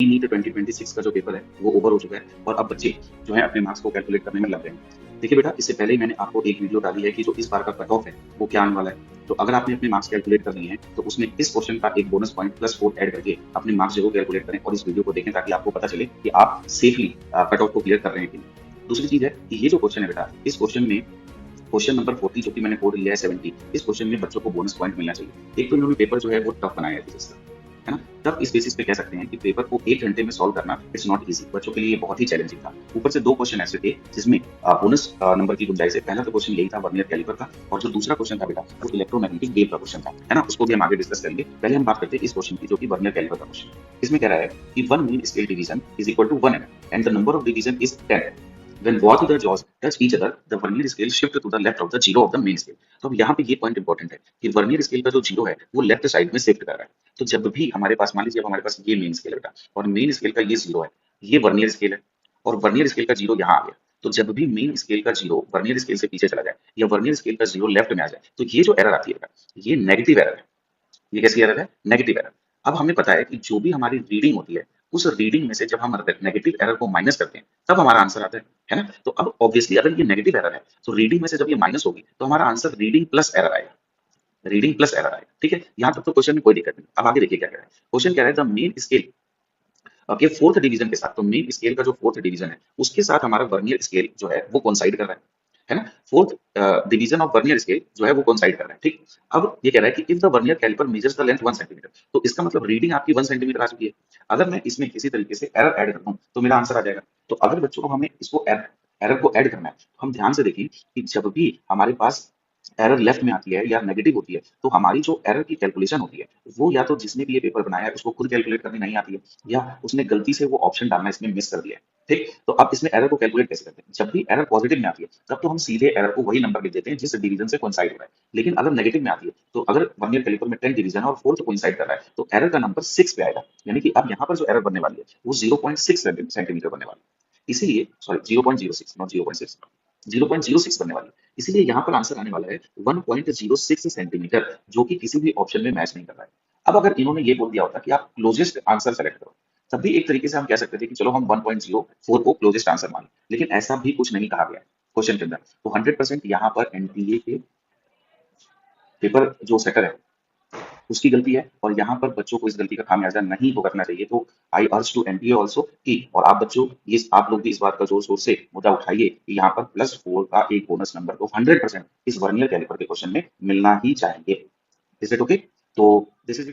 NEET 2026 का जो paper है वो ओवर हो चुका है और अब बच्चे जो है अपने मार्क्स को कैलकुलेट करने में लग गए हैं। देखिए बेटा, इससे पहले ही मैंने आपको एक वीडियो डाली है कि जो इस बार का कट ऑफ है वो क्या आने वाला है। तो अगर आपने अपने मार्क्स कैलकुलेट कर लिए हैं तो उसमें इस क्वेश्चन का एक बोनस पॉइंट +4 ऐड करके अपने मार्क्स जरूर कैलकुलेट करें और इस वीडियो को देखें ताकि आपको पता चले कि आप सेफली कट ऑफ को क्लियर कर रहे हैं कि नहीं। दूसरी चीज है कि ये जो क्वेश्चन है बेटा, इस क्वेश्चन में क्वेश्चन नंबर 40 जो कि मैंने कोड लिया है 70, इस क्वेश्चन में बच्चों को बोनस पॉइंट मिलना चाहिए। एक तो इन्होंने पेपर जो है वो टफ बनाया है फिजिक्स का, है ना। तब इस बेसिस पे कह सकते हैं कि पेपर को 1 घंटे में सॉल्व करना इट्स नॉट इजी, बच्चों के लिए ये बहुत ही चैलेंजिंग था। ऊपर से 2 क्वेश्चन ऐसे थे जिसमें बोनस नंबर की गुंजाइश है। पहला तो क्वेश्चन यही था वर्नियर कैलिपर का, और जो दूसरा क्वेश्चन था बेटा वो इलेक्ट्रोमैग्नेटिक वेव का क्वेश्चन था, है ना। उसको भी हम आगे डिस्कस करेंगे। पहले हम बात करते हैं इस क्वेश्चन की जो कि वर्नियर कैलिपर का क्वेश्चन। इसमें कह रहा है कि 1 mean scale division is equal to 1 mm and the number of division is 10। When both the jaws touch each other, the vernier scale shift to the left of the zero of the main scale। तो अब यहाँ पे ये point important है कि vernier scale का जो zero है वो लेफ्ट साइड में शिफ्ट कर रहा है। तो जब भी हमारे पास, मान लीजिए अब हमारे पास ये मेन स्केल है बेटा और मेन स्केल का ये जीरो है, ये वर्नियर स्केल है और वर्नियर स्केल का जीरो यहाँ आ गया। तो जब भी मेन स्केल का जीरो वर्नियर स्केल से पीछे चला जाए या वर्नियर स्केल का जीरो लेफ्ट में आ जाए तो ये जो एरर आती है बेटा, ये नेगेटिव एरर है। ये कैसी एरर है? Negative error. अब हमें पता है कि जो भी हमारी रीडिंग होती है उस रीडिंग में से जब हम नेगेटिव एरर को माइनस करते हैं तब हमारा आंसर आता है ना। तो अब ऑब्वियसली अगर ये नेगेटिव एरर है तो रीडिंग में से जब ये माइनस होगी तो हमारा आंसर रीडिंग प्लस एरर आएगा। रीडिंग प्लस एरर आएगा, ठीक है। यहाँ तक तो क्वेश्चन में कोई दिक्कत नहीं। अब आगे देखिए क्या कह रहा है। क्वेश्चन कह रहा है द मेन स्केल के फोर्थ डिवीजन के साथ, तो मेन स्केल का जो फोर्थ डिवीजन है उसके साथ हमारा वर्नियर स्केल जो है वो कोइंसाइड कर रहा है ना। Fourth division of vernier scale जो है वो कोइंसाइड कर रहा है, ठीक। अब ये कह रहा है कि if the vernier calliper measures the length 1 centimetre, तो इसका मतलब रीडिंग आपकी 1 सेंटीमीटर आ चुकी है। अगर मैं इसमें किसी तरीके से एरर ऐड कर दूं तो मेरा आंसर आ जाएगा। तो अगर बच्चों को हमें इसको एरर को ऐड करना है तो हम ध्यान से देखिए कि जब भी हमारे पास एरर लेफ्ट में आती है या नेगेटिव होती है तो हमारी जो एरर की कैलकुलेशन होती है वो या तो जिसने भी ये पेपर बनाया है उसको खुद कैलकुलेट करनी नहीं आती है या उसने गलती से वो ऑप्शन डालना इसमें मिस कर दिया है, ठीक। तो अब इसमें एरर को कैलकुलेट कैसे करते हैं? जब भी एरर पॉजिटिव में आती है तब तो हम सीधे एरर को वही नंबर लिख देते हैं जिस डिवीजन से कोइंसाइड हो रहा है। लेकिन अगर नेगेटिव में आती है तो अगर वर्नियर कैलिपर में 10 डिवीजन है और फोर्थ कोइंसाइड कर रहा है तो एरर का नंबर 6 पे आएगा। यानी कि अब यहाँ पर जो एरर बनने वाली है वो 0.6 सेंटीमीटर बनने वाली है। इसीलिए सॉरी 0.06 नॉट 0.6, 0.06 बनने वाली है। इसीलिए यहाँ पर आंसर आने वाला है 1.06 सेंटीमीटर, जो कि किसी भी ऑप्शन में मैच नहीं कर रहा है। अब अगर इन्होंने ये बोल दिया होता कि आप क्लोजेस्ट आंसर सेलेक्ट करो, तब भी एक तरीके से हम कह सकते थे कि चलो हम 1.04 को क्लोजेस्ट आंसर मान लें, लेकिन ऐसा भी कुछ नहीं कहा गया है क्वेश्चन के अंदर। तो 100% यहाँ पर एनटीए के पेपर जो सेटर है उसकी गलती है और यहाँ पर बच्चों को इस गलती का खामियाजा नहीं भुगतना चाहिए। तो आई अर्ज टू एनटीए ऑल्सो की, और आप बच्चों ये आप लोग भी इस बात का जोर शोर से मुद्दा उठाइए कि यहाँ पर +4 का एक बोनस नंबर को 100% इस वर्नियर कैलिपर के क्वेश्चन में मिलना ही चाहिए। Is it okay? तो दिस इज